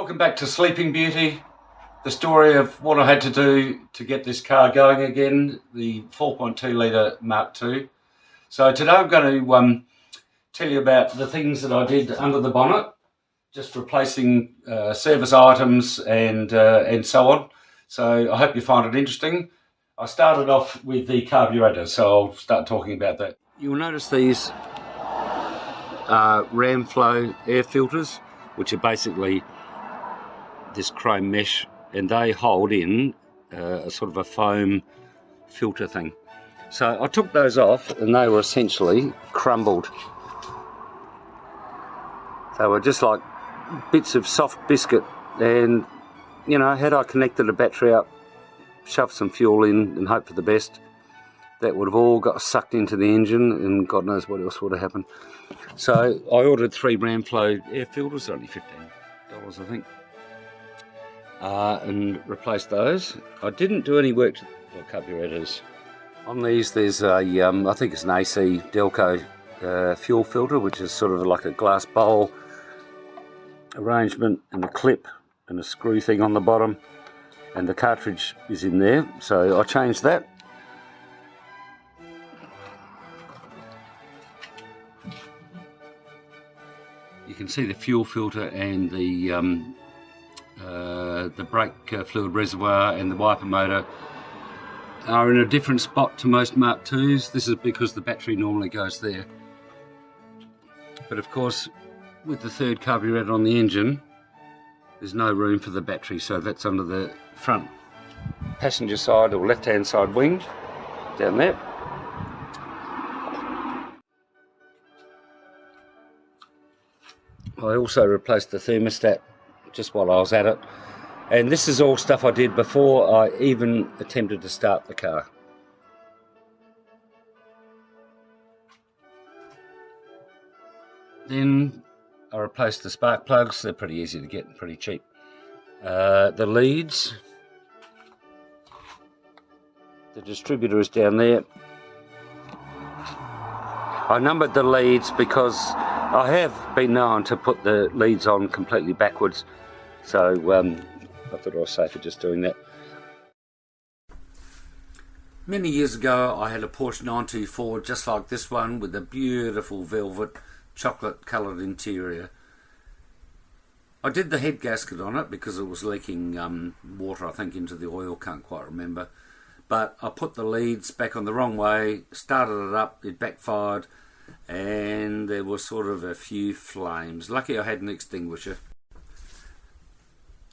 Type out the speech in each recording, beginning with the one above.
Welcome back to Sleeping Beauty, the story of what I had to do to get this car going again, the 4.2 litre Mark II. So today I'm going to tell you about the things that I did under the bonnet, just replacing service items and so on. So I hope you find it interesting. I started off with the carburetor, so I'll start talking about that. You'll notice these ram flow air filters, which are basically this chrome mesh, and they hold in a sort of a foam filter thing. So I took those off and they were essentially crumbled. They were just like bits of soft biscuit, and you know, had I connected a battery up, shoved some fuel in and hoped for the best, that would have all got sucked into the engine and God knows what else would have happened. So I ordered 3 ram flow air filters, only $15 I think. And replaced those. I didn't do any work to the carburetors. On these there's a, I think it's an AC Delco fuel filter, which is sort of like a glass bowl arrangement and a clip and a screw thing on the bottom, and the cartridge is in there, so I changed that. You can see the fuel filter and the brake fluid reservoir and the wiper motor are in a different spot to most Mark IIs. This is because the battery normally goes there. But of course, with the third carburetor on the engine, there's no room for the battery, so that's under the front passenger side or left-hand side wing, down there. I also replaced the thermostat just while I was at it, and this is all stuff I did before I even attempted to start the car. Then I replaced the spark plugs. They're pretty easy to get and pretty cheap. The leads, the distributor is down there. I numbered the leads because I have been known to put the leads on completely backwards, so I thought I was safer just doing that. Many years ago I had a Porsche 924 just like this one, with a beautiful velvet chocolate coloured interior. I did the head gasket on it because it was leaking water, I think, into the oil, can't quite remember. But I put the leads back on the wrong way, started it up, it backfired, and there was sort of a few flames. Lucky I had an extinguisher.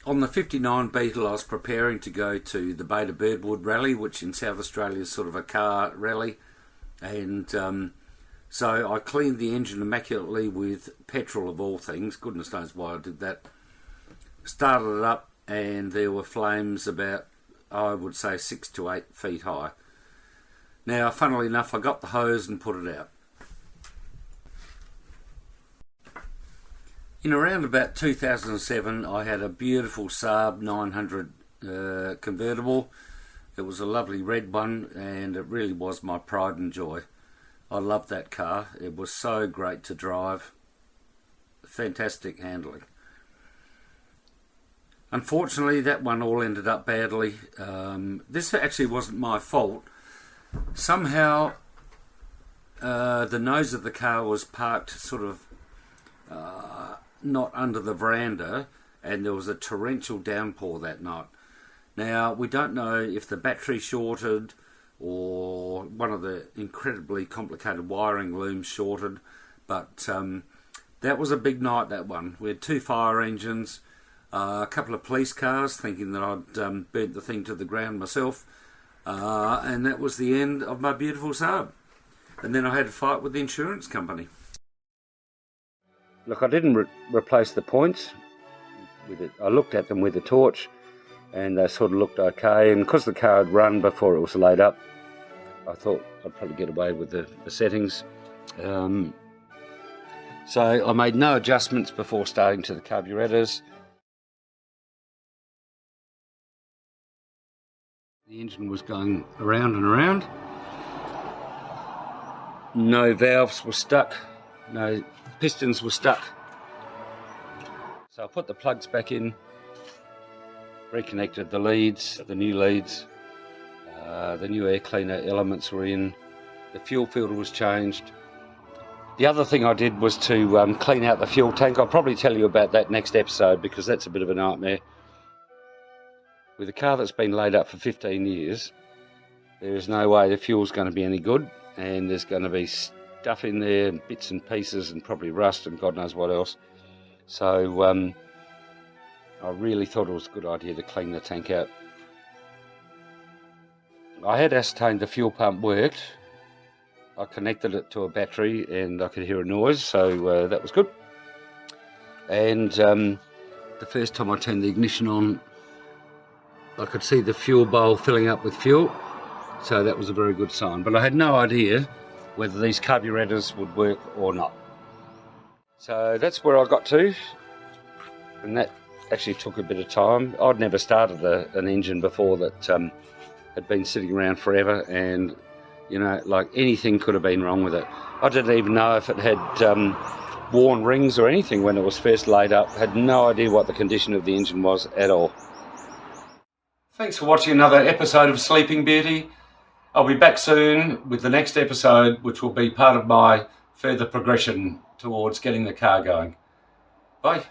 On the 59 Beetle I was preparing to go to the Beta Birdwood rally, which in South Australia is sort of a car rally, and so I cleaned the engine immaculately with petrol of all things. Goodness knows why I did that. Started it up and there were flames about, I would say, 6 to 8 feet high. Now, funnily enough, I got the hose and put it out. In around about 2007, I had a beautiful Saab 900 convertible. It was a lovely red one, and it really was my pride and joy. I loved that car. It was so great to drive. Fantastic handling. Unfortunately, that one all ended up badly. This actually wasn't my fault. Somehow, the nose of the car was parked sort of not under the veranda, and there was a torrential downpour that night. Now, we don't know if the battery shorted or one of the incredibly complicated wiring looms shorted, but that was a big night, that one. We had 2 fire engines, a couple of police cars, thinking that I'd burnt the thing to the ground myself, and that was the end of my beautiful Saab. And then I had to fight with the insurance company. Look, I didn't replace the points with it. I looked at them with a torch and they sort of looked okay, and because the car had run before it was laid up, I thought I'd probably get away with the settings. So I made no adjustments before starting to the carburetors. The engine was going around and around. No valves were stuck, no pistons were stuck. So I put the plugs back in, reconnected the leads, the new leads, the new air cleaner elements were in, the fuel filter was changed. The other thing I did was to clean out the fuel tank. I'll probably tell you about that next episode because that's a bit of a nightmare. With a car that's been laid up for 15 years, there is no way the fuel's going to be any good, and there's going to be stuff in there, bits and pieces, and probably rust and God knows what else. So I really thought it was a good idea to clean the tank out. I had ascertained the fuel pump worked. I connected it to a battery and I could hear a noise, so that was good. And the first time I turned the ignition on, I could see the fuel bowl filling up with fuel, so that was a very good sign. But I had no idea whether these carburetors would work or not. So that's where I got to, and that actually took a bit of time. I'd never started an engine before that had been sitting around forever, and you know, like anything could have been wrong with it. I didn't even know if it had worn rings or anything when it was first laid up. Had no idea what the condition of the engine was at all. Thanks for watching another episode of Sleeping Beauty. I'll be back soon with the next episode, which will be part of my further progression towards getting the car going. Bye.